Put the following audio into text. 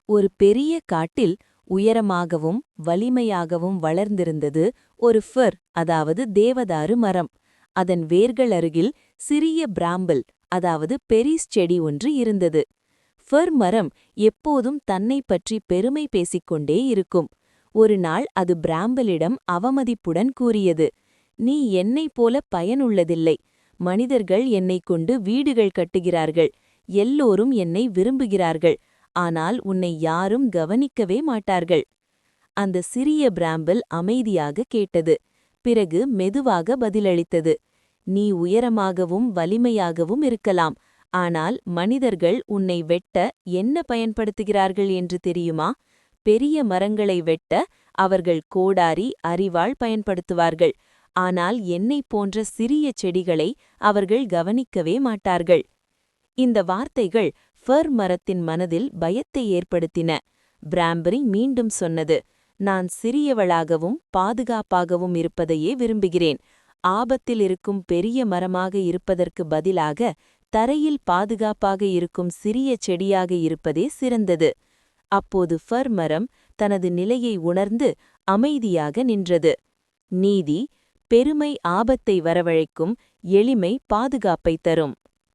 ஒரு பெரிய காட்டில் உயரமாகவும் வலிமையாகவும் வளர்ந்திருந்தது ஒரு ஃபர், அதாவது தேவதாரு மரம். அதன் வேர்கள் அருகில் சிறிய பிராம்பிள், அதாவது பெரிஸ் செடி ஒன்று இருந்தது. ஃபர் மரம் எப்போதும் தன்னைப் பற்றி பெருமை பேசிக்கொண்டே இருக்கும். ஒரு நாள் அது பிராம்பிளிடம் அவமதிப்புடன் கூறியது, "நீ என்னைப் போல பயனுள்ளதில்லை. மனிதர்கள் என்னைக் கொண்டு வீடுகள் கட்டுகிறார்கள். எல்லோரும் என்னை விரும்புகிறார்கள். ஆனால் உன்னை யாரும் கவனிக்கவே மாட்டார்கள்." அந்த சிறிய பிராம்பிள் அமைதியாக கேட்டது. பிறகு மெதுவாக பதிலளித்தது, "நீ உயரமாகவும் வலிமையாகவும் இருக்கலாம். ஆனால் மனிதர்கள் உன்னை வெட்ட என்ன பயன்படுத்துகிறார்கள் என்று தெரியுமா? பெரிய மரங்களை வெட்ட அவர்கள் கோடாரி, அரிவாள் பயன்படுத்துவார்கள். ஆனால் என்னைப் போன்ற சிறிய செடிகளை அவர்கள் கவனிக்கவே மாட்டார்கள்." இந்த வார்த்தைகள் ஃபர் மரத்தின் மனதில் பயத்தை ஏற்படுத்தின. பிராம்பரி மீண்டும் சொன்னது, "நான் சிறியவளாகவும் பாதுகாப்பாகவும் இருப்பதையே விரும்புகிறேன். ஆபத்தில் இருக்கும் பெரிய மரமாக இருப்பதற்கு பதிலாக தரையில் பாதுகாப்பாக இருக்கும் சிறிய செடியாக இருப்பதே சிறந்தது." அப்போது ஃபர் மரம் தனது நிலையை உணர்ந்து அமைதியாக நின்றது. நீதி: பெருமை ஆபத்தை வரவழைக்கும், எளிமை பாதுகாப்பை தரும்.